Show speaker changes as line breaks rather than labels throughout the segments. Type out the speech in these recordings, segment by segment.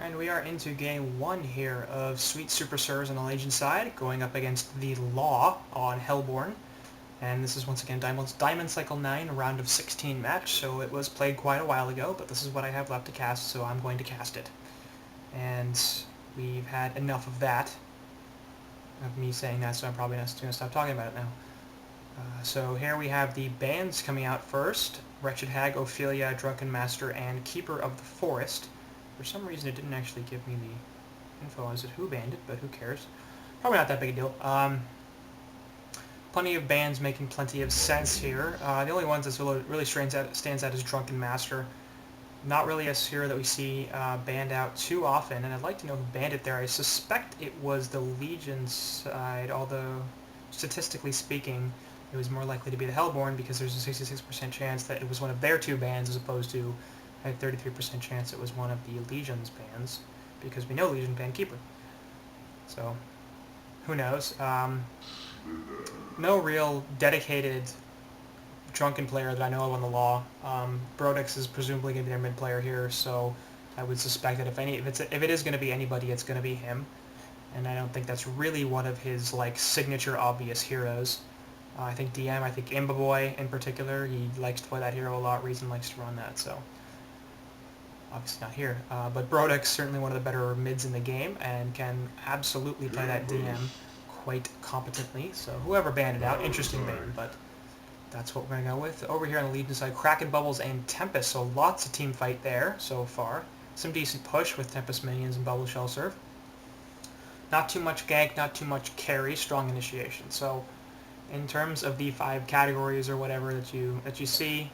And we are into game 1 here of Sweet Super Sirs on the Legion side, going up against the Law on Hellborn. And this is once again Diamond Cycle 9, a round of 16 match, so it was played quite a while ago, but this is what I have left to cast, so I'm going to cast it. And we've had enough of that, of me saying that, so I'm probably not going to stop talking about it now. So here we have the bands coming out first: Wretched Hag, Ophelia, Drunken Master, and Keeper of the Forest. For some reason it didn't actually give me the info as to who banned it, but who cares. Probably not that big a deal. Plenty of bands making plenty of sense here. The only ones that really stands out is Drunken Master. Not really a hero that we see banned out too often, and I'd like to know who banned it there. I suspect it was the Legion side, although statistically speaking it was more likely to be the Hellborn because there's a 66% chance that it was one of their two bands as opposed to a 33% chance it was one of the Legion's bands, because we know Legion banned Keeper. So, who knows? No real dedicated Drunken player that I know of on the Law. Ro16 is presumably going to be their mid player here, so I would suspect that if it is going to be anybody, it's going to be him. And I don't think that's really one of his signature obvious heroes. I think DM, I think Imbaboy in particular, he likes to play that hero a lot. Reason likes to run that, so obviously not here. But Ro16 certainly one of the better mids in the game and can absolutely play that DM quite competently. So whoever banned it out, interesting ban, but that's what we're going to go with. Over here on the Legion side, Kraken, Bubbles, and Tempest, so lots of team fight there so far. Some decent push with Tempest minions and Bubble Shell Serve. Not too much gank, not too much carry, strong initiation. So in terms of the 5 categories or whatever that you see,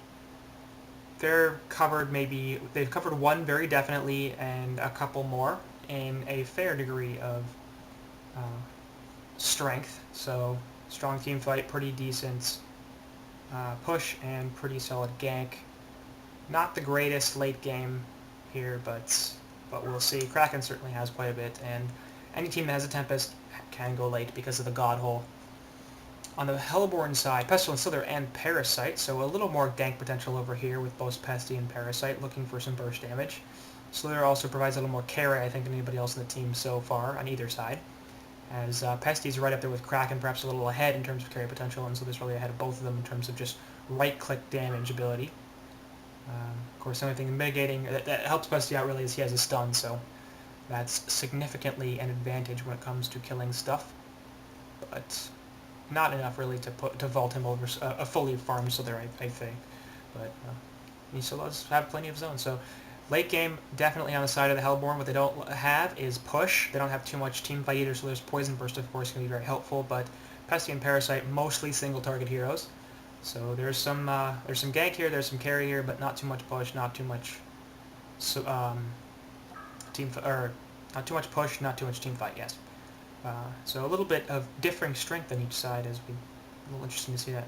they've covered one very definitely and a couple more in a fair degree of strength. So strong team fight, pretty decent push, and pretty solid gank. Not the greatest late game here, but we'll see. Kraken certainly has quite a bit, and any team that has a Tempest can go late because of the God Hole. On the Hellborn side, Pestilence, Slither, and Parasite, so a little more gank potential over here with both Pesty and Parasite, looking for some burst damage. Slither also provides a little more carry, I think, than anybody else in the team so far, on either side. As Pesty's right up there with Kraken, perhaps a little ahead in terms of carry potential, and so there's really ahead of both of them in terms of just right-click damage ability. Of course, the only thing mitigating that helps Pesty out really is he has a stun, so that's significantly an advantage when it comes to killing stuff. But not enough really to vault him over a fully farmed Slither, I think. But he still does have plenty of zones. So late game, definitely on the side of the Hellborn. What they don't have is push. They don't have too much team fight either, so there's Poison Burst, of course, going to be very helpful. But Pesty and Parasite, mostly single target heroes. So there's some gank here, there's some carry here, but not too much push, not too much not too much push, not too much team fight. Yes. So a little bit of differing strength on each side, a little interesting to see that.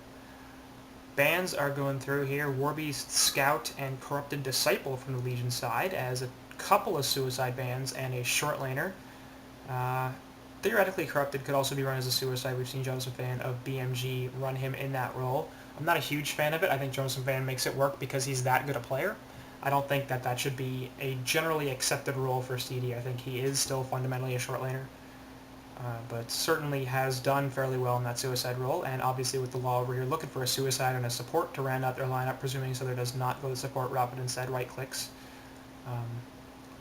Bans are going through here: Warbeast, Scout, and Corrupted Disciple from the Legion side, as a couple of suicide bans and a short laner. Theoretically, Corrupted could also be run as a suicide. We've seen Joseph Van of BMG run him in that role. I'm not a huge fan of it. I think Joseph Van makes it work because he's that good a player. I don't think that should be a generally accepted role for CD. I think he is still fundamentally a short laner. But certainly has done fairly well in that suicide role, and obviously with the Law over here looking for a suicide and a support to round out their lineup, presuming Slither does not go to support route but instead right clicks.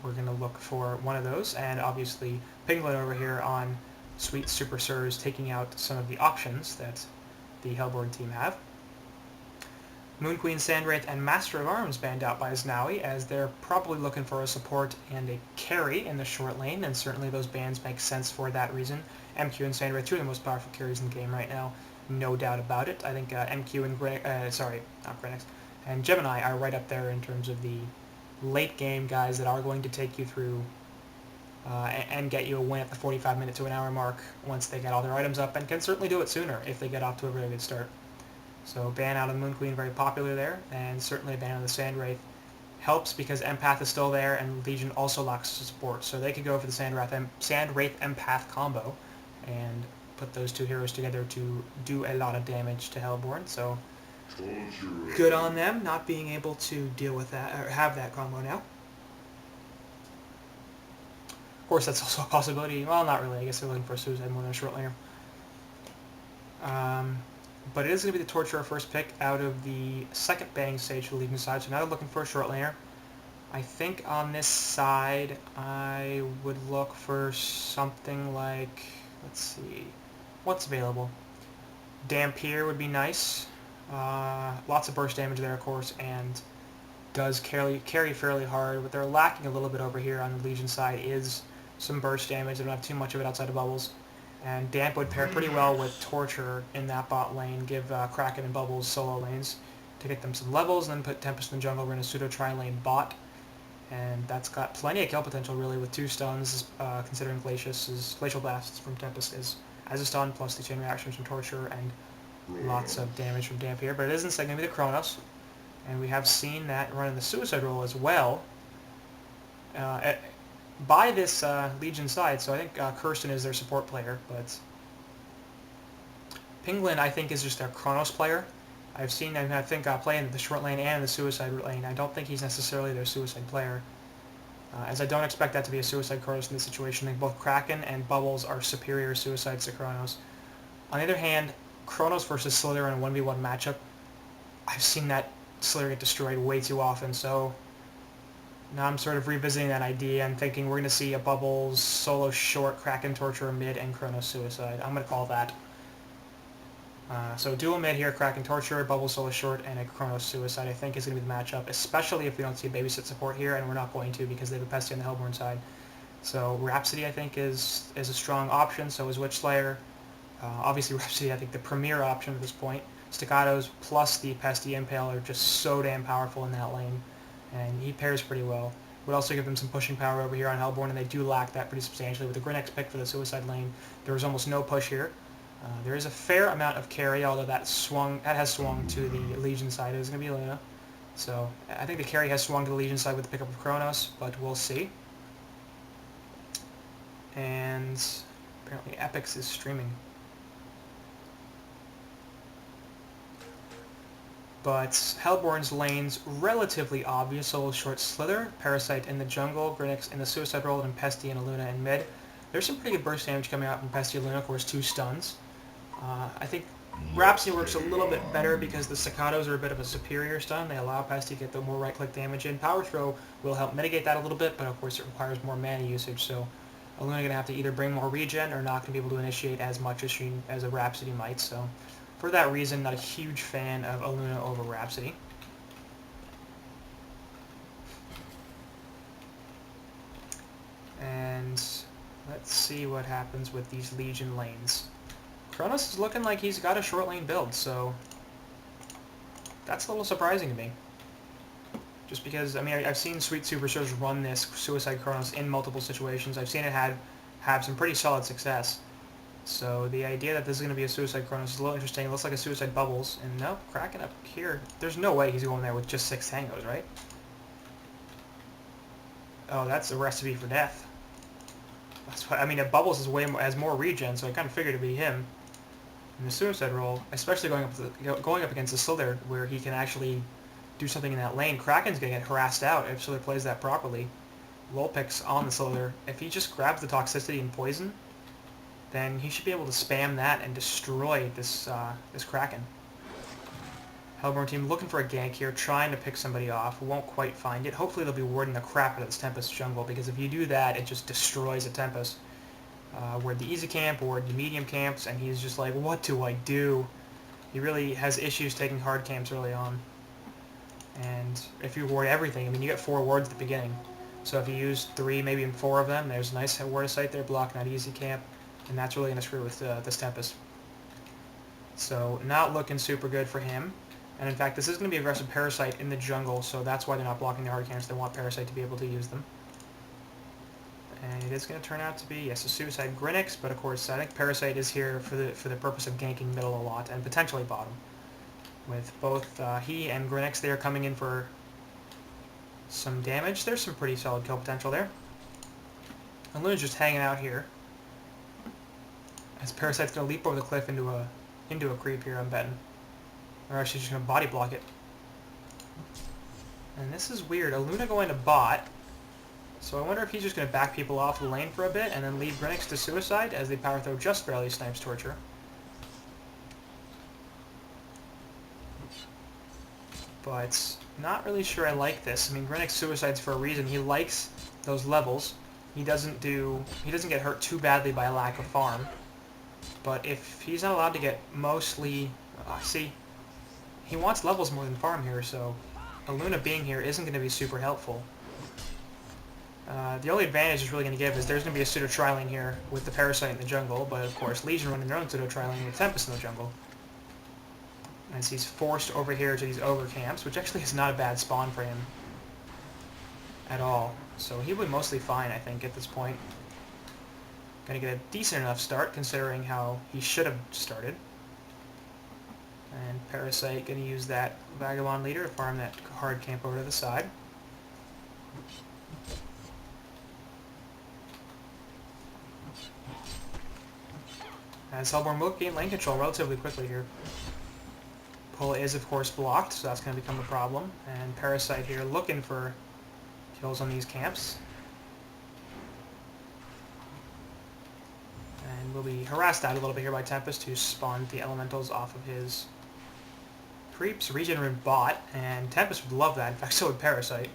We're going to look for one of those, and obviously Penguin over here on Sweet Super Sirs taking out some of the options that the Hellborn team have. Moon Queen, Sandwraith, and Master of Arms banned out by Znawi, as they're probably looking for a support and a carry in the short lane, and certainly those bans make sense for that reason. MQ and Sandwraith, two of the most powerful carries in the game right now, no doubt about it. I think MQ and and Gemini are right up there in terms of the late game guys that are going to take you through and get you a win at the 45-minute to an hour mark once they get all their items up, and can certainly do it sooner if they get off to a very good start. So ban out of the Moon Queen, very popular there, and certainly a ban out of the Sandwraith helps because Empath is still there, and Legion also lacks support, so they could go for the Sandwraith Empath combo and put those two heroes together to do a lot of damage to Hellborn. So good on them not being able to deal with that or have that combo now. Of course, that's also a possibility. Well, not really. I guess they're looking for a suicide more than a short laner. But it is going to be the Torturer first pick out of the second banning stage for the Legion side. So now they're looking for a short laner. I think on this side, I would look for something like, let's see, what's available? Dampier would be nice. Lots of burst damage there, of course, and does carry fairly hard. What they're lacking a little bit over here on the Legion side is some burst damage. They don't have too much of it outside of Bubbles. And Damp would pair pretty well with Torture in that bot lane, give Kraken and Bubbles solo lanes to get them some levels, and then put Tempest in the jungle. We're in a pseudo tri-lane bot, and that's got plenty of kill potential really with 2 stuns, considering Glacial Blasts from Tempest is as a stun, plus the chain reactions from Torture, and lots of damage from Damp here. But it isn't going to be the Chronos, and we have seen that run in the Suicide role as well. By this Legion side, so I think Kirsten is their support player, but Penguin I think is just their Chronos player. I've seen them, I think, playing the short lane and the Suicide lane. I don't think he's necessarily their Suicide player, as I don't expect that to be a Suicide Chronos in this situation. I think both Kraken and Bubbles are superior Suicides to Chronos. On the other hand, Chronos versus Slither in a 1v1 matchup, I've seen that Slither get destroyed way too often, so now I'm sort of revisiting that idea and thinking we're going to see a Bubbles solo short, Kraken Torturer mid, and Chronos Suicide. I'm going to call that. So dual mid here, Kraken Torturer, Bubbles solo short, and a Chronos Suicide I think is going to be the matchup, especially if we don't see Babysit support here, and we're not going to because they have a Pesty on the Hellborn side. So Rhapsody I think is a strong option, so is Witch Slayer. Obviously Rhapsody I think the premier option at this point. Staccatos plus the Pesty Impale are just so damn powerful in that lane, and he pairs pretty well. Would also give them some pushing power over here on Hellborn, and they do lack that pretty substantially. With the Grinnex pick for the Suicide lane, there was almost no push here. There is a fair amount of carry, although that has swung to the Legion side. It is going to be Luna. So I think the carry has swung to the Legion side with the pickup of Chronos, but we'll see. And apparently Epix is streaming. But Hellborn's lane's relatively obvious. Solo short Slither, Parasite in the jungle, Grinnex in the Suicide role, and Pesty and Luna in mid. There's some pretty good burst damage coming out from Pesty and Luna, of course 2 stuns. I think Rhapsody works a little bit better because the Staccatos are a bit of a superior stun. They allow Pesty to get the more right-click damage in. Power Throw will help mitigate that a little bit, but of course it requires more mana usage, so Luna going to have to either bring more regen or not going to be able to initiate as much as a Rhapsody might, so for that reason, not a huge fan of Aluna over Rhapsody. And let's see what happens with these Legion lanes. Chronos is looking like he's got a short lane build, so that's a little surprising to me. Just because, I mean, I've seen Sweet Superstars run this Suicide Chronos in multiple situations. I've seen it have some pretty solid success. So the idea that this is going to be a Suicide Chronos is a little interesting. It looks like a Suicide Bubbles. And nope, Kraken up here. There's no way he's going there with just 6 tangos, right? Oh, that's a recipe for death. That's what I mean. Bubbles is has more regen, so I kind of figured it'd be him in the Suicide role, especially going up against the Slither, where he can actually do something in that lane. Kraken's gonna get harassed out if Slither plays that properly. Lolpix on the Slither. If he just grabs the toxicity and poison, then he should be able to spam that and destroy this this Kraken. Hellborn team looking for a gank here, trying to pick somebody off. Won't quite find it. Hopefully they'll be warding the crap out of this Tempest jungle, because if you do that, it just destroys a Tempest. Ward the easy camp, ward the medium camps, and he's just like, what do I do? He really has issues taking hard camps early on. And if you ward everything, I mean, you get 4 wards at the beginning. So if you use 3, maybe even 4 of them, there's a nice ward of sight there, blocking that easy camp, and that's really going to screw with this Tempest. So not looking super good for him. And in fact, this is going to be aggressive Parasite in the jungle, so that's why they're not blocking the hard camps. They want Parasite to be able to use them. And it is going to turn out to be, yes, a Suicide Grinnex, but of course I think Parasite is here for the purpose of ganking middle a lot, and potentially bottom. With both he and Grinnex there coming in for some damage. There's some pretty solid kill potential there. And Luna's just hanging out here, as Parasite's going to leap over the cliff into a creep here, I'm betting. Or actually just going to body block it. And this is weird. Aluna going to bot. So I wonder if he's just going to back people off the lane for a bit and then lead Grinix to suicide as the power throw just barely snipes Torture. But not really sure I like this. I mean, Grinix suicides for a reason. He likes those levels. He doesn't get hurt too badly by a lack of farm. But if he's not allowed to get mostly... see, he wants levels more than farm here, so a Luna being here isn't going to be super helpful. The only advantage it's really going to give is there's going to be a pseudo tri-lane here with the Parasite in the jungle, but of course Legion running their own pseudo tri-lane with Tempest in the jungle. As he's forced over here to these Ogre camps, which actually is not a bad spawn for him at all. So he would mostly fine, I think, at this point. Gonna get a decent enough start considering how he should have started. And Parasite gonna use that Vagabond leader to farm that hard camp over to the side. As Hellborn will gain lane control relatively quickly here. Pull is of course blocked, so that's going to become a problem. And Parasite here looking for kills on these camps. And will be harassed out a little bit here by Tempest, who spawned the elementals off of his creeps. Regen Rune bot, and Tempest would love that. In fact, so would Parasite.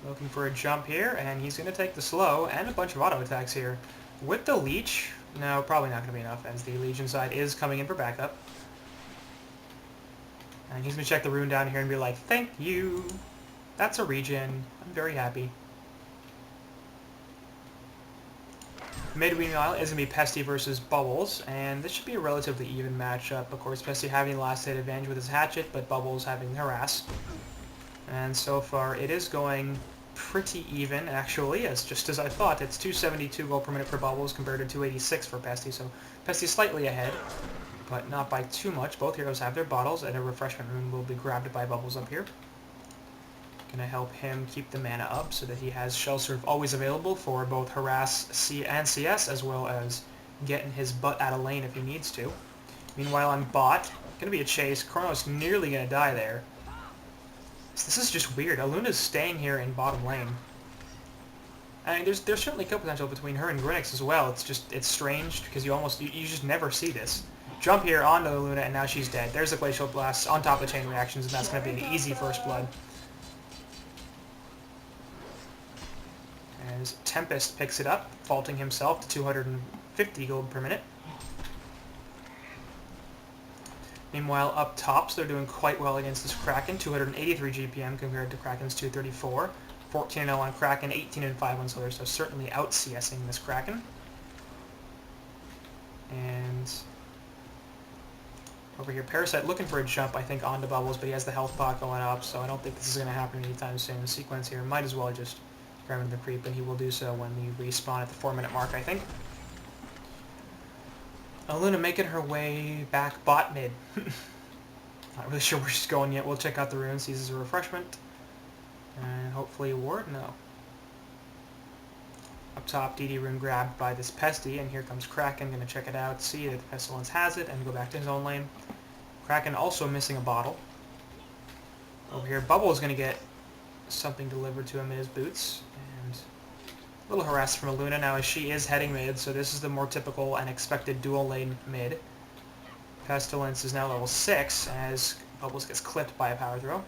Looking for a jump here, and he's going to take the slow and a bunch of auto attacks here. With the leech, no, probably not going to be enough, as the Legion side is coming in for backup. And he's going to check the rune down here and be like, thank you! That's a regen. I'm very happy. Mid, meanwhile, is going to be Pesty versus Bubbles, and this should be a relatively even matchup. Of course, Pesty having the last hit advantage with his hatchet, but Bubbles having harass. And so far, it is going pretty even, actually, just as I thought. It's 272 gold per minute for Bubbles compared to 286 for Pesty, so Pesty's slightly ahead, but not by too much. Both heroes have their bottles, and a refreshment rune will be grabbed by Bubbles up here. Gonna help him keep the mana up so that he has Shell Serve always available for both harass and CS, as well as getting his butt out of lane if he needs to. Meanwhile, on bot, gonna be a chase. Chrono's nearly gonna die there. This is just weird. Aluna's staying here in bottom lane. I mean, there's certainly kill potential between her and Grinix as well. It's strange because you just never see this. Jump here onto Aluna, and now she's dead. There's the Glacial Blast on top of the chain reactions, and that's going to be an easy first blood. As Tempest picks it up, faulting himself to 250 gold per minute. Meanwhile, up top, so they're doing quite well against this Kraken, 283 GPM compared to Kraken's 234. 14-0 on Kraken, 18-5 on Solar, so certainly out-CSing this Kraken. And over here, Parasite looking for a jump, I think, onto Bubbles, but he has the health pot going up, so I don't think this is going to happen anytime soon. The sequence here might as well just grab him the creep, and he will do so when we respawn at the 4-minute mark, I think. Aluna making her way back bot mid. Not really sure where she's going yet. We'll check out the runes, see if this is a refreshment. And hopefully a ward? No. Up top, DD rune grabbed by this Pesty, and here comes Kraken. Gonna check it out, see that the Pestilence has it, and go back to his own lane. Kraken also missing a bottle. Over here, Bubble is gonna get something delivered to him in his boots. And a little harassed from Aluna now as she is heading mid, so this is the more typical and expected dual lane mid. Pestilence is now level 6 as Bubbles gets clipped by a power throw.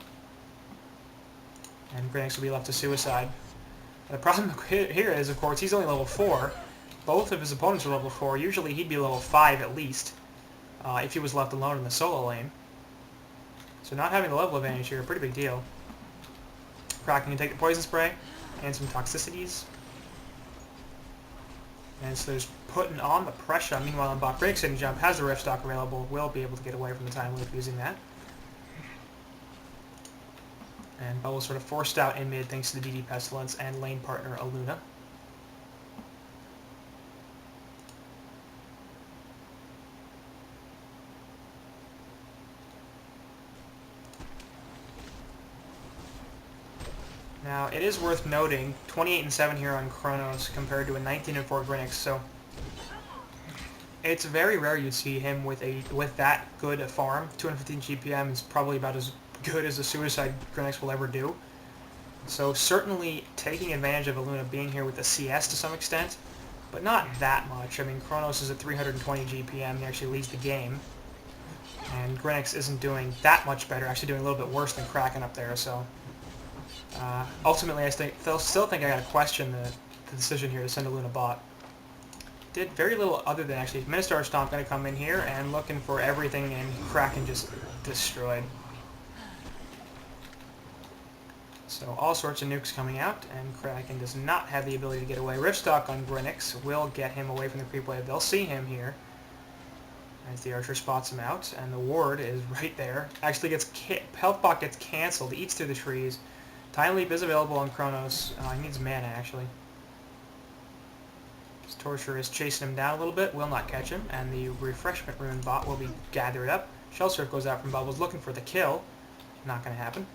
And Grinix will be left to suicide. The problem here is, of course, he's only level 4. Both of his opponents are level 4. Usually he'd be level 5 at least, if he was left alone in the solo lane. So not having the level advantage here, a pretty big deal. Kraken can take the poison spray and some toxicities. And so there's putting on the pressure. Meanwhile, on bot, Grinix didn't jump, has the rift stock available, will be able to get away from the time loop using that. And Bubble sort of forced out in mid thanks to the DD Pestilence and lane partner Aluna. Now, it is worth noting, 28-7 here on Chronos compared to a 19-4 Grinix, so it's very rare you'd see him with that good a farm. 215 GPM is probably about as good as a suicide Grenix will ever do. So certainly taking advantage of Illuna being here with the CS to some extent, but not that much. I mean, Kronos is at 320 GPM, he actually leads the game. And Grenix isn't doing that much better, actually doing a little bit worse than Kraken up there, so... ultimately, I still think I gotta question the decision here to send Illuna bot. Did very little other than actually Ministar Stomp gonna come in here and looking for everything, and Kraken just destroyed. So all sorts of nukes coming out, and Kraken does not have the ability to get away. Riftstock on Grenix will get him away from the creep wave. They'll see him here as the archer spots him out, and the ward is right there. Actually gets health bot gets cancelled, eats through the trees. Time Leap is available on Kronos. He needs mana actually. His Torture is chasing him down a little bit, will not catch him, and the Refreshment Rune bot will be gathered up. Shell Surf goes out from Bubbles looking for the kill. Not going to happen.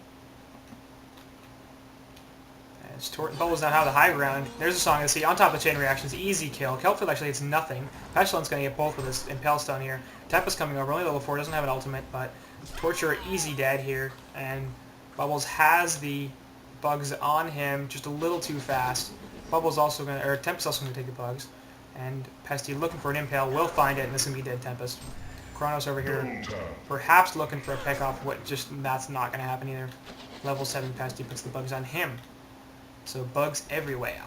As Bubbles now have the high ground. There's a Song of the Sea on top of the chain reactions. Easy kill. Kelpfield actually gets nothing. Pestilence going to get both with his Impale Stone here. Tempest coming over. Only level 4. Doesn't have an ultimate, but Torture easy dead here. And Bubbles has the bugs on him just a little too fast. Bubbles also going to, or Tempest also going to take the bugs. And Pesty looking for an Impale. Will find it, and this is going to be dead Tempest. Kronos over here perhaps looking for a pick off. That's not going to happen either. Level 7 Pesty puts the bugs on him. So bugs everywhere.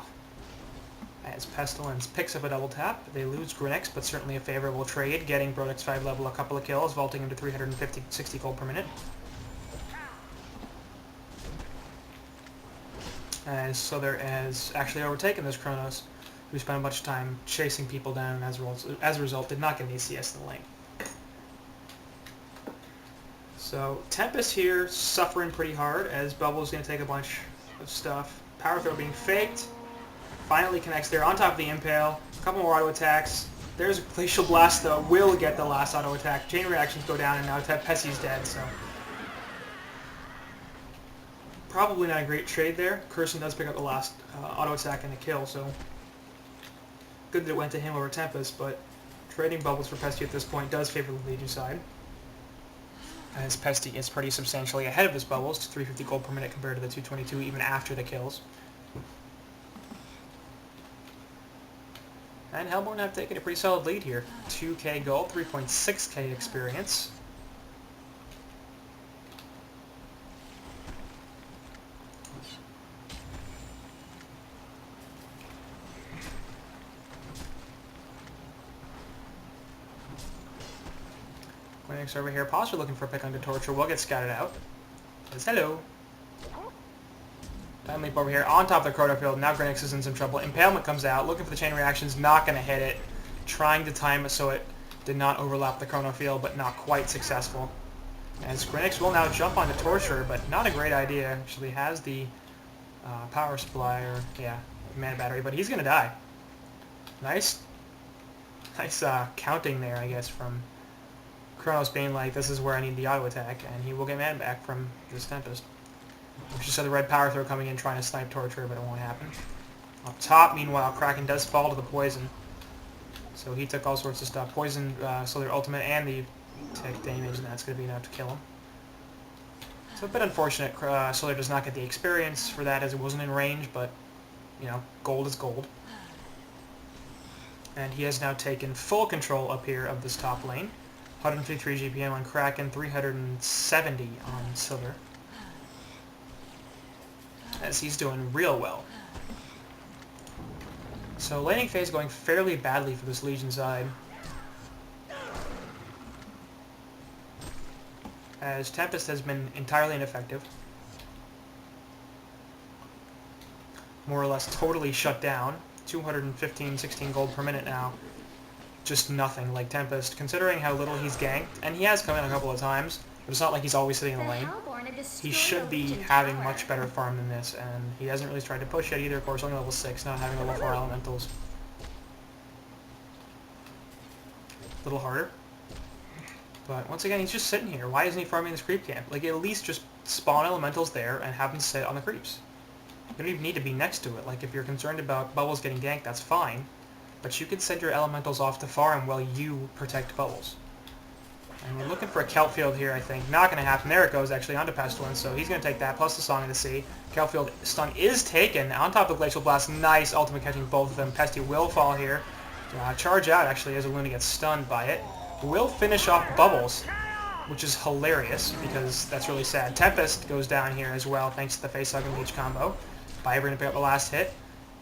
As Pestilence picks up a double tap, they lose Grenix, but certainly a favorable trade, getting Brodex 5 level a couple of kills, vaulting him to 360 gold per minute. As Slither has actually overtaken this Kronos, who spent a bunch of time chasing people down, and as a result did not get an ACS in the lane. So Tempest here suffering pretty hard, as Bubble's going to take a bunch of stuff. Power Throw being faked. Finally connects there on top of the Impale. A couple more auto attacks. There's a Glacial Blast though. Will get the last auto attack. Chain reactions go down, and now Pessy's dead, so... Probably not a great trade there. Curson does pick up the last auto attack and the kill, so... Good that it went to him over Tempest, but trading Bubbles for Pesty at this point does favor the Legion side. As Pesty is pretty substantially ahead of his Bubbles to 350 gold per minute compared to the 222 even after the kills. And Hellborn have taken a pretty solid lead here. 2k gold, 3.6k experience. Grenix over here, possibly looking for a pick under Torture, will get scouted out. Says hello. Time Leap over here, on top of the Chrono Field, now Grenix is in some trouble. Impalement comes out, looking for the chain reactions, not going to hit it. Trying to time it so it did not overlap the Chrono Field, but not quite successful. As Grenix will now jump onto Torture, but not a great idea. Actually has the power supply, or yeah, mana battery, but he's going to die. Nice counting there, I guess, from Kronos being like, this is where I need the auto attack, and he will get mana back from this Tempest. We just saw the red power throw coming in trying to snipe Torture, but it won't happen. Up top, meanwhile, Kraken does fall to the poison. So he took all sorts of stuff. Poison, Solar Ultimate, and the tech damage, and that's going to be enough to kill him. So a bit unfortunate, Solar does not get the experience for that as it wasn't in range, but, you know, gold is gold. And he has now taken full control up here of this top lane. 153 GPM on Kraken, 370 on Silver. As he's doing real well. So laning phase going fairly badly for this Legion side. As Tempest has been entirely ineffective. More or less totally shut down. 215, 16 gold per minute now. Just nothing like Tempest, considering how little he's ganked. And he has come in a couple of times, but it's not like he's always sitting in the lane. He should be having much better farm than this, and he hasn't really tried to push yet either. Of course, only level 6, not having level 4 elementals. A little harder. But once again, he's just sitting here. Why isn't he farming this creep camp? Like, at least just spawn elementals there and have them sit on the creeps. You don't even need to be next to it. Like, if you're concerned about Bubbles getting ganked, that's fine. But you could send your elementals off to farm while you protect Bubbles. And we're looking for a Kelpfield here, I think. Not going to happen. There it goes, actually, onto Pestilence. So he's going to take that, plus the Song of the Sea. Kelpfield stun is taken. On top of Glacial Blast, nice ultimate catching both of them. Pesty will fall here. Charge out, actually, as Luna gets stunned by it. Will finish off Bubbles, which is hilarious, because that's really sad. Tempest goes down here as well, thanks to the Face Hug and Leech combo. Bieber going to pick up the last hit.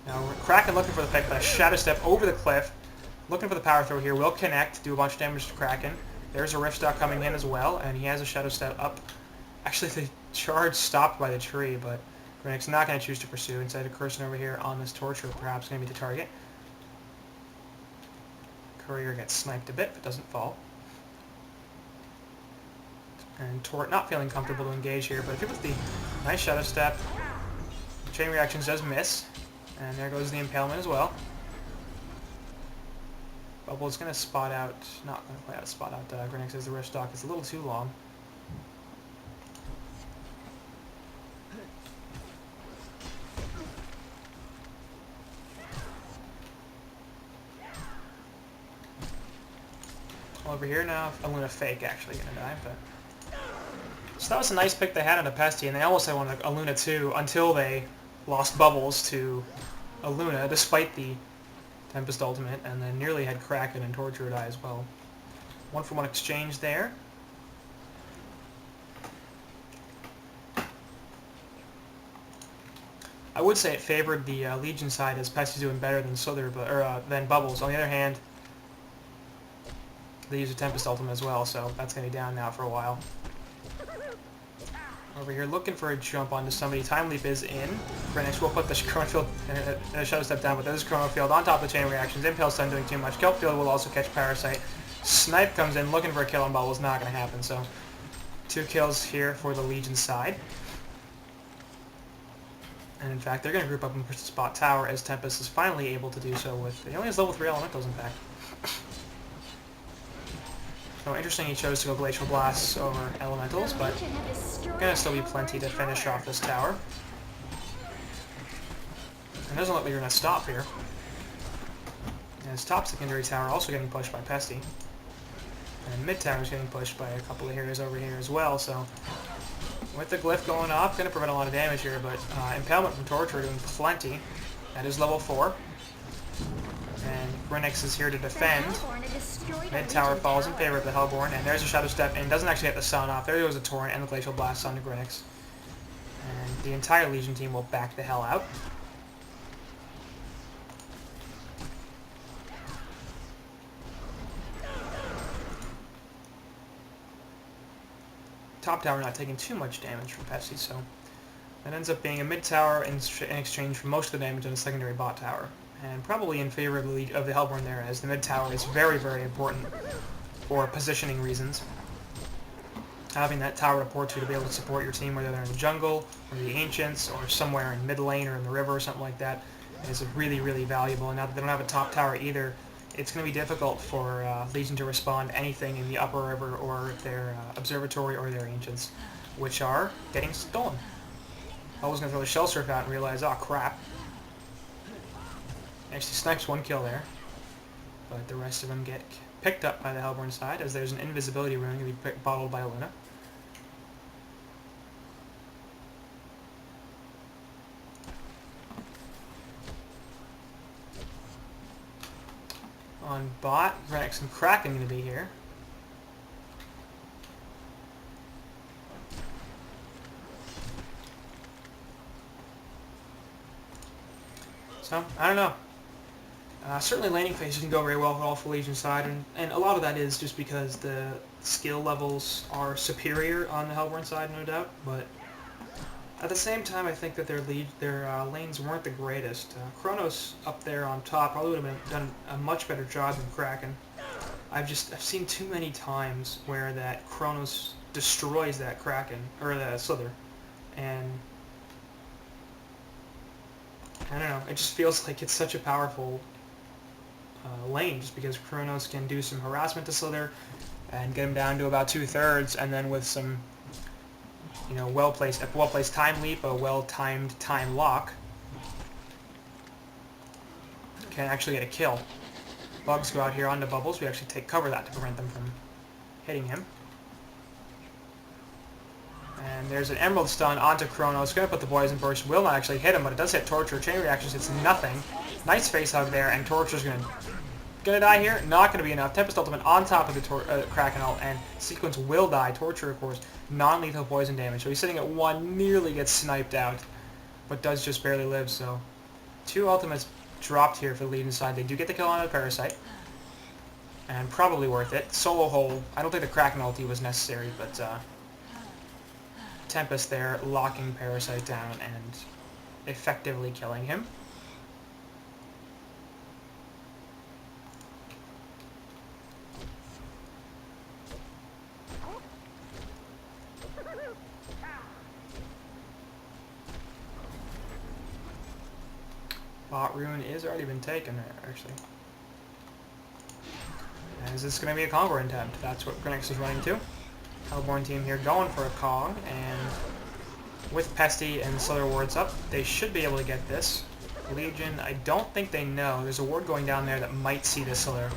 Now, Kraken looking for the pick, but a Shadow Step over the cliff. Looking for the power throw here. Will connect, do a bunch of damage to Kraken. There's a Rift Stock coming in as well, and he has a Shadow Step up. Actually, the charge stopped by the tree, but Grennick's not going to choose to pursue. Instead of cursing over here on this Torture, perhaps going to be the target. Courier gets sniped a bit, but doesn't fall. And Tort not feeling comfortable to engage here, but if he puts the nice Shadow Step, Chain Reactions does miss. And there goes the Impalement as well. Bubble's going to spot out, not going to play out, spot out Grennick as the Rift Stock is a little too long. Over here now, I'm going to fake actually going to die, but... So that was a nice pick they had on a Pesty, and they almost had one a Luna too, until they lost Bubbles to a Luna, despite the Tempest Ultimate, and then nearly had Kraken and Torture die as well. 1-for-1 exchange there. I would say it favored the Legion side, as Pesty's doing better than than Bubbles. On the other hand, they use a Tempest Ultimate as well, so that's going to be down now for a while. Over here looking for a jump onto somebody. Time Leap is in. Grennick will put the Chrono Field, Shadow Step down, but there's Chrono Field on top of the Chain Reactions. Impale Stun doing too much. Kelpfield will also catch Parasite. Snipe comes in looking for a kill on Bubbles. Not going to happen, so 2 kills here for the Legion side. And in fact, they're going to group up and spot Tower, as Tempest is finally able to do so with... He only has level 3 elementals, in fact. So interesting he chose to go Glacial Blasts over Elementals, but going to still be plenty to finish off this tower. It doesn't look like you're going to stop here. As top secondary tower also getting pushed by Pesty. And mid tower is getting pushed by a couple of heroes over here as well, so... With the Glyph going off, going to prevent a lot of damage here, but Impalement from Torture doing plenty. That is level 4. And Grennick is here to defend. Mid tower falls in favor of the Hellborn, and there's a Shadow Step, and doesn't actually get the Sun off. There goes a Torrent and the Glacial Blast onto Grennick. And the entire Legion team will back the hell out. Top tower not taking too much damage from Pesty, so that ends up being a mid tower in exchange for most of the damage on the secondary bot tower. And probably in favor of the Hellborn there, as the mid tower is very, very important for positioning reasons. Having that tower to port to be able to support your team, whether they're in the jungle, or the Ancients, or somewhere in mid lane, or in the river, or something like that, is really, really valuable. And now that they don't have a top tower either, it's going to be difficult for Legion to respond to anything in the upper river, or their observatory, or their Ancients, which are getting stolen. I was going to throw the Shell Surf out and realize, oh crap. Actually snipes 1 kill there, but the rest of them get picked up by the Hellborn side, as there's an invisibility rune going to be bottled by Luna. On bot, Grennick and Kraken going to be here. So, I don't know. Certainly laning phase didn't go very well for all for Legion side, and a lot of that is just because the skill levels are superior on the Hellborn side, no doubt, but at the same time I think that their lanes weren't the greatest. Kronos up there on top probably would have done a much better job than Kraken. I've seen too many times where that Kronos destroys that Kraken, or the Slither, and I don't know, it just feels like it's such a powerful lane, just because Kronos can do some harassment to Slither and get him down to about 2/3, and then with some, well-placed time leap, a well-timed time lock, can actually get a kill. Bugs go out here onto Bubbles. We actually take cover of that to prevent them from hitting him. And there's an Emerald Stun onto Chronos. Going to put the Poison Burst. Will not actually hit him, but it does hit Torture. Chain Reactions hits nothing. Nice face hug there, and Torture's gonna die here. Not gonna be enough. Tempest Ultimate on top of the Kraken ult, and Sequence will die. Torture, of course, non-lethal poison damage. So he's sitting at 1, nearly gets sniped out, but does just barely live. So 2 ultimates dropped here for the Legion side. They do get the kill on the Parasite, and probably worth it. Solo hole. I don't think the Kraken ulti was necessary, but Tempest there locking Parasite down and effectively killing him. Bot Rune is already been taken, actually. And is this going to be a Conquer attempt? That's what Grenix is running to. Hellborn team here going for a Kong, and with Pesty and Slither wards up, they should be able to get this. Legion, I don't think they know. There's a ward going down there that might see this Slither,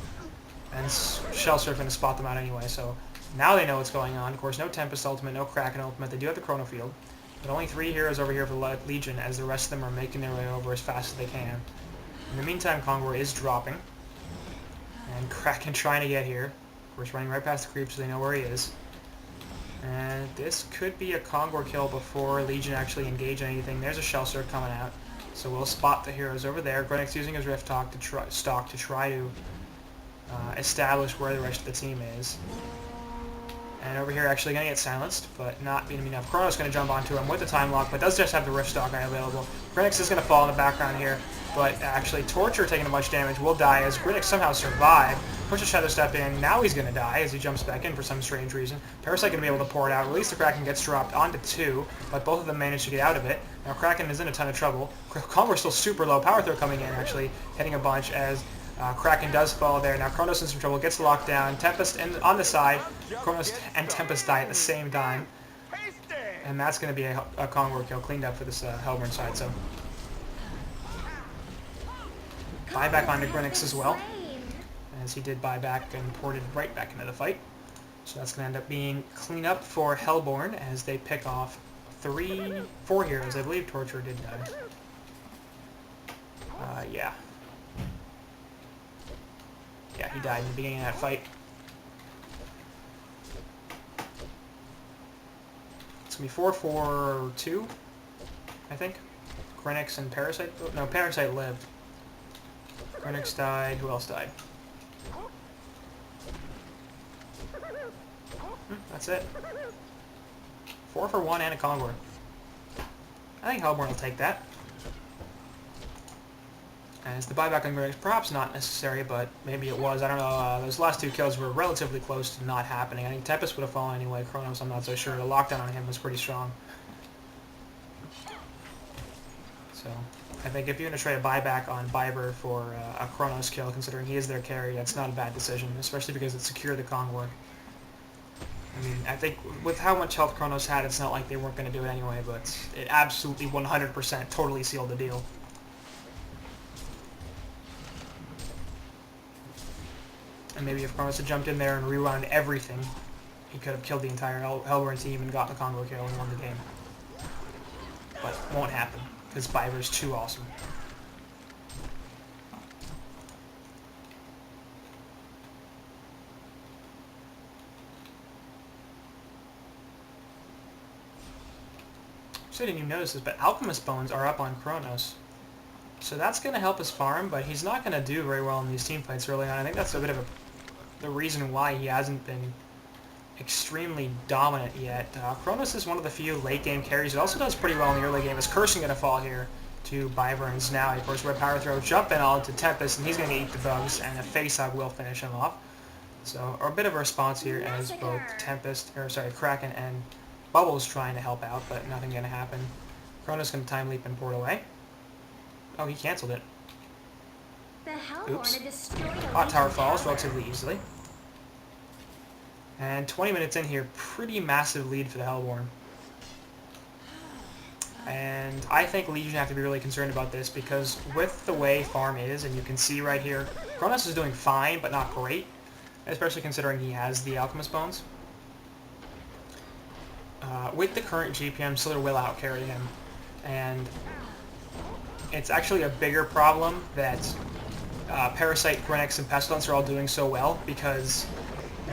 and Shell Surf going to spot them out anyway, so now they know what's going on. Of course, no Tempest Ultimate, no Kraken Ultimate. They do have the Chrono Field, but only 3 heroes over here for the Legion, as the rest of them are making their way over as fast as they can. In the meantime, Kongor is dropping, and Kraken trying to get here. Of course, running right past the creep so they know where he is. And this could be a Kongor kill before Legion actually engage in anything. There's a Shell Surf coming out, so we'll spot the heroes over there. Grenix using his Rift Talk to try to establish where the rest of the team is. And over here actually going to get silenced, but not being enough. Chronos going to jump onto him with the time lock, but does just have the Rift Stock guy available. Grenix is going to fall in the background here, but actually Torture taking a much damage will die as Grenix somehow survived. Pushes Shadow Step in, now he's going to die as he jumps back in for some strange reason. Parasite going to be able to pour it out. Release the Kraken gets dropped onto 2, but both of them manage to get out of it. Now Kraken is in a ton of trouble. Kongor's still super low. Power Throw coming in actually, hitting a bunch as Kraken does fall there. Now Chronos in some trouble, gets locked down. Tempest on the side. Chronos and Tempest die at the same time. And that's going to be a Kongor kill cleaned up for this Hellborn side. So buyback onto Grenix as well, as he did buy back and ported right back into the fight. So that's going to end up being cleanup for Hellborn as they pick off 4 heroes. I believe Torture did die. Yeah. Yeah, he died in the beginning of that fight. It's going to be 4-4-2, I think. Grenix and Parasite. No, Parasite lived. Grenix died. Who else died? That's it. 4 for 1 and a Kongor. I think Hellborn will take that. As the buyback on Grenix, perhaps not necessary, but maybe it was. I don't know. Those last 2 kills were relatively close to not happening. I think Tempest would have fallen anyway. Chronos, I'm not so sure. The lockdown on him was pretty strong. So I think if you're going to try to buy back on Biber for a Chronos kill, considering he is their carry, that's not a bad decision, especially because it secured the Kongor. I mean, I think with how much health Chronos had, it's not like they weren't going to do it anyway, but it absolutely 100% totally sealed the deal. And maybe if Chronos had jumped in there and rewound everything, he could have killed the entire Hellborn team and gotten the Kongor kill and won the game. But it won't happen, because Biber's too awesome. So I didn't even notice this, but Alchemist Bones are up on Chronos. So that's going to help his farm, but he's not going to do very well in these team fights early on. I think that's a bit of the reason why he hasn't been extremely dominant yet. Chronos is one of the few late game carries. He also does pretty well in the early game. Is Cursing going to fall here to Wyverns now? Of course, Red Power Throw, jump in all to Tempest, and he's going to eat the bugs, and a face hug will finish him off. So a bit of a response here as both Kraken and Bubbles trying to help out, but nothing going to happen. Chronos going to time leap and port away. Oh, he cancelled it. Oops. Hot Tower falls relatively easily. And 20 minutes in here, pretty massive lead for the Hellborn. And I think Legion have to be really concerned about this because with the way farm is, and you can see right here, Chronos is doing fine, but not great. especially considering he has the Alchemist Bones. With the current GPM, Slither will outcarry him, and it's actually a bigger problem that Parasite, Grenix, and Pestilence are all doing so well, because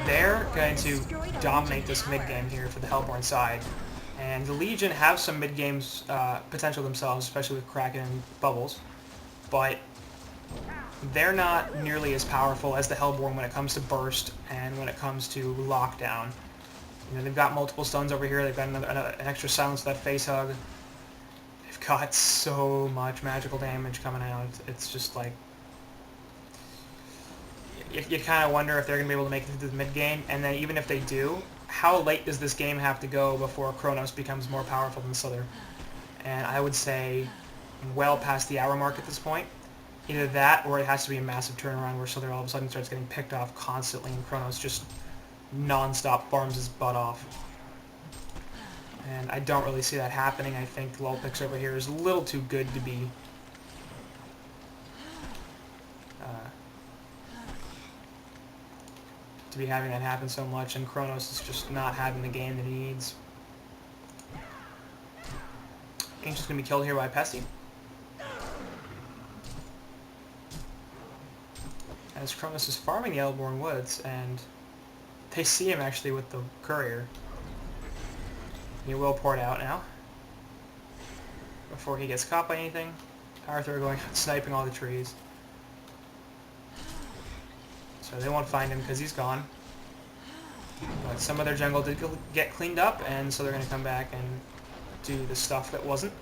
they're going to dominate this mid-game here for the Hellborn side. And the Legion have some mid-game potential themselves, especially with Kraken and Bubbles, but they're not nearly as powerful as the Hellborn when it comes to burst and when it comes to lockdown. You know, they've got multiple stuns over here. They've got an extra silence with that face hug. They've got so much magical damage coming out. It's just like you kind of wonder if they're going to be able to make it to the mid game. And then even if they do, how late does this game have to go before Kronos becomes more powerful than Slither? And I would say well past the hour mark at this point. Either that, or it has to be a massive turnaround where Slither all of a sudden starts getting picked off constantly, and Kronos just non-stop farms his butt off. And I don't really see that happening. I think Lulpix over here is a little too good to be having that happen so much, and Kronos is just not having the game that he needs. Ancient's going to be killed here by Pesty. As Kronos is farming the Hellborn Woods, and they see him actually with the courier. He will pour it out now, before he gets caught by anything. Arthur going out sniping all the trees. So they won't find him because he's gone. But some of their jungle did get cleaned up, and so they're going to come back and do the stuff that wasn't.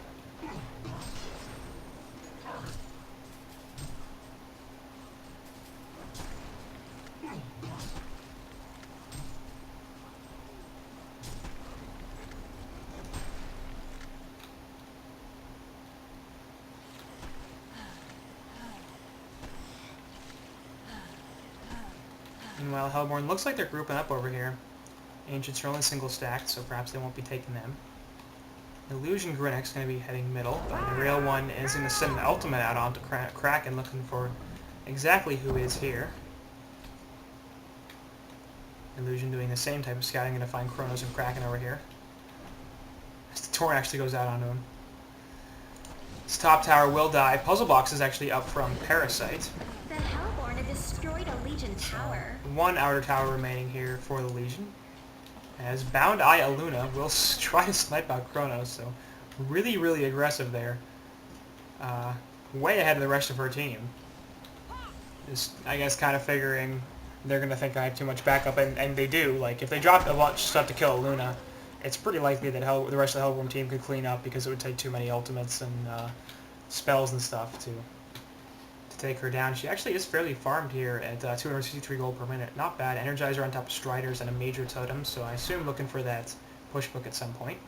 Meanwhile, Hellborn looks like they're grouping up over here. Ancients are only single stacked, so perhaps they won't be taking them. Illusion Grinix is going to be heading middle, but the Rail 1 is going to send an ultimate out onto Kraken, looking for exactly who is here. Illusion doing the same type of scouting, going to find Kronos and Kraken over here. As the Torn actually goes out onto him. This top tower will die. Puzzle Box is actually up from Parasite.
The Hellborn have destroyed a Legion tower.
One outer tower remaining here for the Legion. As Bound Eye Aluna will try to snipe out Kronos, so really, really aggressive there. Way ahead of the rest of her team. Just, I guess, kind of figuring they're going to think I have too much backup, and they do. Like, if they drop a bunch of stuff to kill Aluna, it's pretty likely that the rest of the Hellborn team could clean up, because it would take too many ultimates and spells and stuff to take her down. She actually is fairly farmed here at 263 gold per minute. Not bad. Energizer on top of Striders and a major totem, so I assume looking for that push book at some point.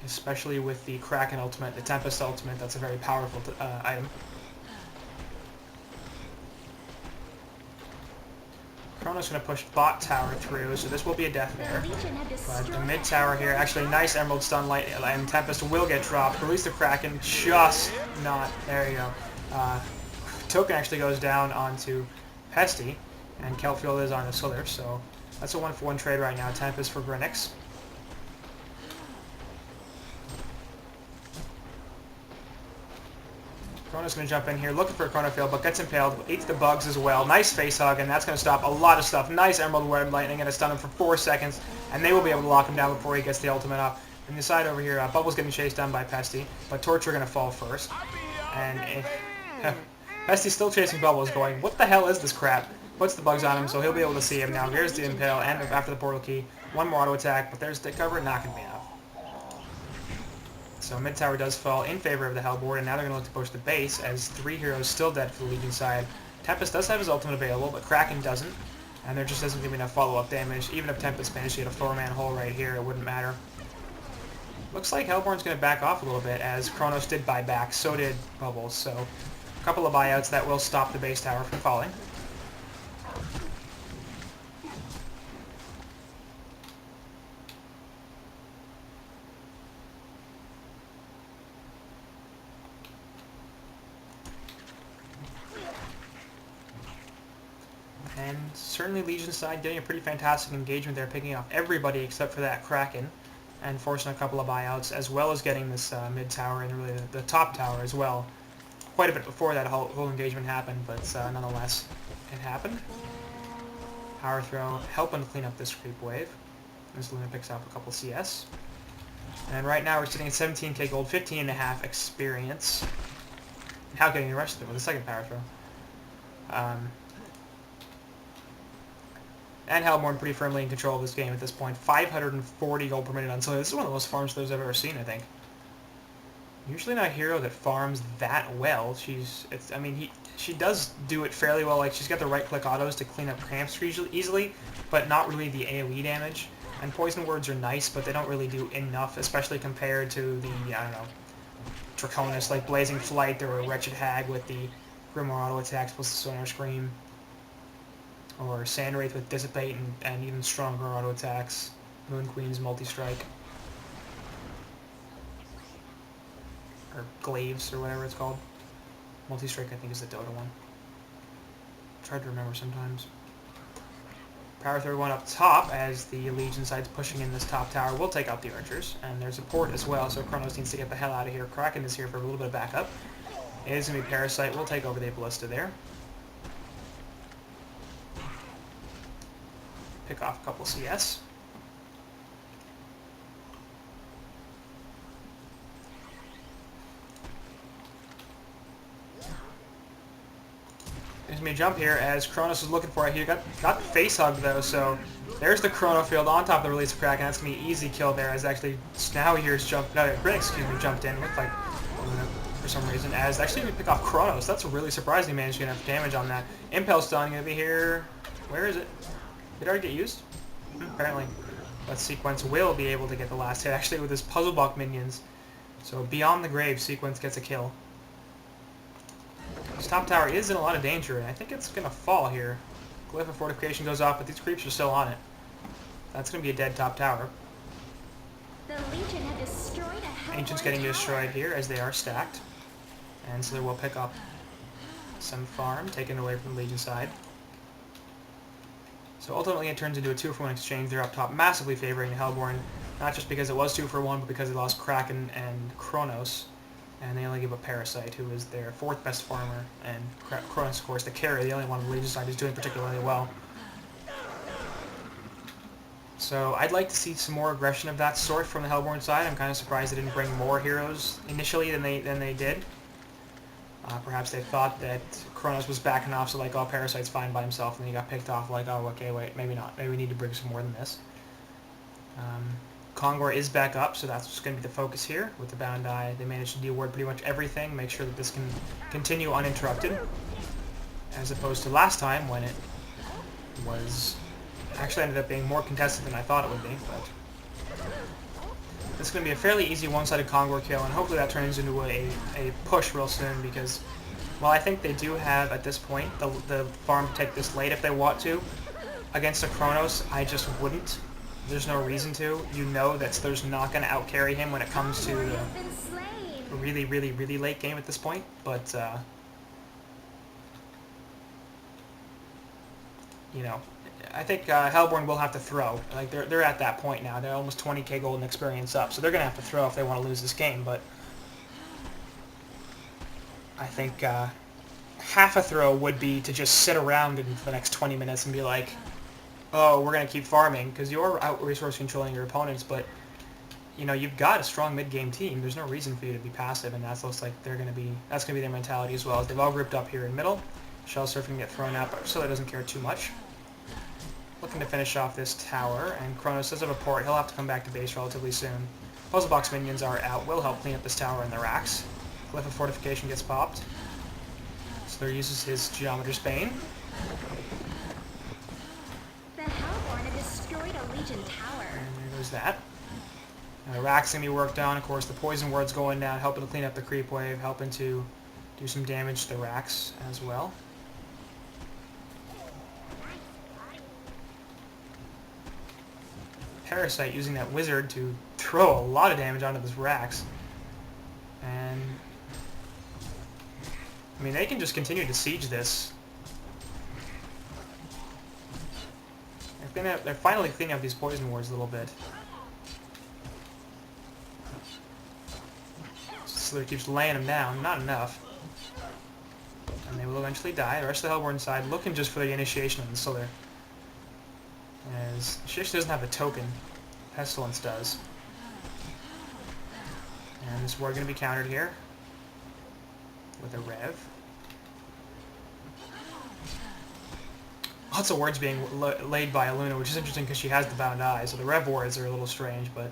Especially with the Kraken ultimate, the Tempest ultimate, that's a very powerful item. Kronos going to push bot tower through, so this will be a death there. But the mid tower here, actually nice Emerald Stun Light, and Tempest will get dropped. Release the Kraken, just not. There you go. Token actually goes down onto Pesty, and Kelfield is on the Slither, so that's a 1-for-1 trade right now. Tempest for Grinix. Kronos going to jump in here, looking for a Chronofield, but gets impaled, eats the bugs as well. Nice face hug, and that's going to stop a lot of stuff. Nice Emerald Web Lightning, going to stun him for 4 seconds, and they will be able to lock him down before he gets the ultimate up. And the side over here, Bubble's getting chased down by Pesty, but Torture going to fall first. And Pesty's still chasing Bubbles, going, what the hell is this crap? Puts the bugs on him, so he'll be able to see him. Now here's the impale, and after the portal key, one more auto attack, but there's the cover, not going to be enough. So mid tower does fall in favor of the Hellborn, and now they're going to look to push the base, as 3 heroes still dead for the Legion side. Tempest does have his ultimate available, but Kraken doesn't, and there just doesn't give me enough follow-up damage. Even if Tempest managed to get a 4-man hole right here, it wouldn't matter. Looks like Hellborn's going to back off a little bit, as Kronos did buy back, so did Bubbles, so a couple of buyouts that will stop the base tower from falling. And certainly Legion's side getting a pretty fantastic engagement there, picking off everybody except for that Kraken, and forcing a couple of buyouts, as well as getting this mid tower and really the top tower as well. Quite a bit before that whole engagement happened, but nonetheless, it happened. Power throw, helping to clean up this creep wave. As Luna picks up a couple CS. And right now we're sitting at 17k gold, 15.5 experience. Now getting the rest of it with a second power throw. And Hellborn pretty firmly in control of this game at this point. 540 gold per minute on Solar. This is one of the most farm slows I've ever seen, I think. Usually not a hero that farms that well. She does do it fairly well. Like, she's got the right-click autos to clean up cramps easily, but not really the AoE damage. And poison words are nice, but they don't really do enough, especially compared to the, I don't know, Draconis, like Blazing Flight or Wretched Hag with the Grimoire auto attacks plus the Sonar Scream. Or Sandwraith with Dissipate and even stronger auto attacks. Moon Queen's Multi-Strike. Or Glaives, or whatever it's called. Multi-Strike, I think, is the Dota one. Tried to remember sometimes. Power throw one up top as the Legion side's pushing in this top tower. We'll take out the archers, and there's a port as well, so Kronos needs to get the hell out of here. Kraken is here for a little bit of backup. It is going to be Parasite. We'll take over the Ballista there. Pick off a couple CS. There's me a jump here as Kronos is looking for it. He got the face hug though, so there's the Chrono Field on top of the release of Kraken. That's gonna be an easy kill there as actually now here's jumped. No, Grin, excuse me, jumped in. Looked like for some reason as actually we pick off Kronos. That's really surprising. He managed to get enough damage on that. Impel stun gonna be here. Where is it? Did it already get used? Apparently. But Sequence will be able to get the last hit actually with his puzzle block minions. So beyond the grave, Sequence gets a kill. This top tower is in a lot of danger, and I think it's going to fall here. Glyph of Fortification goes off, but these creeps are still on it. That's going to be a dead top tower.
The Legion have destroyed a Hellborn
Ancients getting
tower.
destroyed here as they are stacked. And so they will pick up some farm, taken away from the Legion side. So ultimately it turns into a 2-for-1 exchange. They're up top, massively favoring the Hellborn, not just because it was 2-for-1, but because they lost Kraken and Kronos. And they only give up Parasite, who is their 4th best farmer, and Kronos, of course, the carry, the only one on the Legion side who's doing particularly well. So I'd like to see some more aggression of that sort from the Hellborn side. I'm kind of surprised they didn't bring more heroes initially than they did. Perhaps they thought that Kronos was backing off, so like, oh, Parasite's fine by himself, and then he got picked off, like, oh, okay, wait, maybe not. Maybe we need to bring some more than this. Kongor is back up, so that's going to be the focus here. With the Bound Eye, they managed to de-ward pretty much everything, make sure that this can continue uninterrupted, as opposed to last time when it was actually ended up being more contested than I thought it would be. But this is going to be a fairly easy one-sided Kongor kill, and hopefully that turns into a push real soon, because while I think they do have, at this point, the farm to take this late if they want to, against a Kronos, I just wouldn't. There's no reason to. You know that there's not going to outcarry him when it comes to a really, really, really late game at this point. But, you know, I think Hellborn will have to throw. Like, they're at that point now. They're almost 20k gold and experience up, so they're going to have to throw if they want to lose this game. But I think half a throw would be to just sit around for the next 20 minutes and be like, oh, we're going to keep farming, because you're out-resource controlling your opponents, but, you know, you've got a strong mid-game team. There's no reason for you to be passive, and that looks like that's going to be their mentality as well, as they've all grouped up here in middle. Shell Surfing get thrown out, but Scylla doesn't care too much. Looking to finish off this tower, and Kronos does have a port. He'll have to come back to base relatively soon. Puzzle Box minions are out. Will help clean up this tower and the racks. Glyph of Fortification gets popped. Slur uses his Geometer's Bane.
The Hellborn have destroyed a Legion tower.
And there goes that. Rack's going to be worked on. Of course, the Poison Ward's going down, helping to clean up the creep wave, helping to do some damage to the racks as well. Parasite using that wizard to throw a lot of damage onto this racks. And I mean, they can just continue to siege this. they're finally cleaning up these poison wards a little bit. Slither keeps laying them down, not enough. And they will eventually die. The rest of the Hellborn side looking just for the initiation of the Slither. As Shish doesn't have a token, Pestilence does. And this ward going to be countered here with a Rev. Lots of wards being laid by Aluna, which is interesting because she has the Bound Eye, so the Rev wards are a little strange, but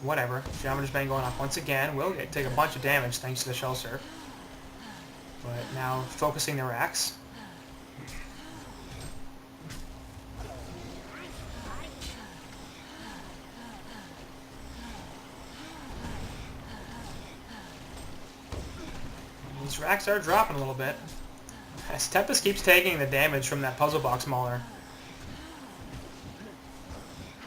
whatever. Geometer's Bane going off once again. Will take a bunch of damage thanks to the Shell Surf. But now focusing the racks. These racks are dropping a little bit. As Tempest keeps taking the damage from that puzzle box mauler.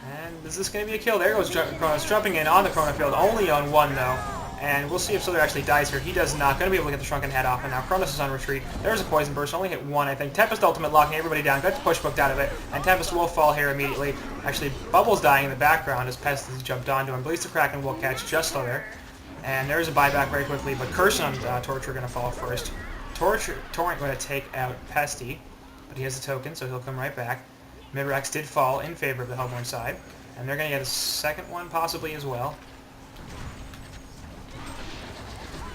And is this going to be a kill? There goes Kronos jumping in on the Chrono Field, only on one though. And we'll see if Slither actually dies here. He does not. Going to be able to get the Shrunken Head off. And now Kronos is on retreat. There's a Poison Burst. Only hit one, I think. Tempest ultimate locking everybody down. Got the push booked out of it. And Tempest will fall here immediately. Actually, Bubbles dying in the background as Pest has jumped onto him. Bleeds the Kraken will catch just Slither. And there's a buyback very quickly. But Curse on Torture going to fall first. Torrent going to take out Pesty. But he has a token, so he'll come right back. Midrex did fall in favor of the Hellborn side. And they're going to get a second one possibly as well.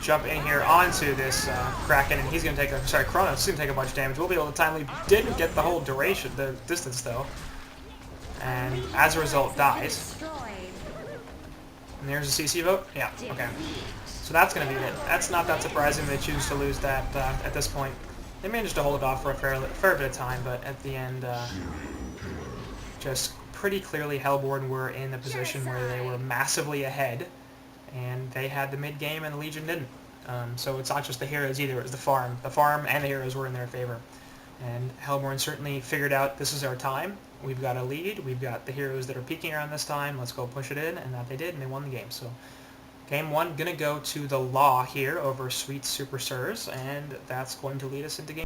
Jump in here onto this Kraken, and he's going to take a... Sorry, Kronos is going to take a bunch of damage. We'll be able to timely... Didn't get the whole duration, the distance, though. And as a result, dies. And there's a CC vote? Yeah, okay. So that's going to be it. That's not that surprising they choose to lose that at this point. They managed to hold it off for a fair bit of time, but at the end, just pretty clearly Hellborn were in the position where they were massively ahead, and they had the mid-game and the Legion didn't. So it's not just the heroes either, it was the farm. The farm and the heroes were in their favor. And Hellborn certainly figured out this is our time. We've got a lead, we've got the heroes that are peaking around this time, let's go push it in, and that they did, and they won the game. So game one, gonna go to the Law here over Sweet Super Sirs, and that's going to lead us into game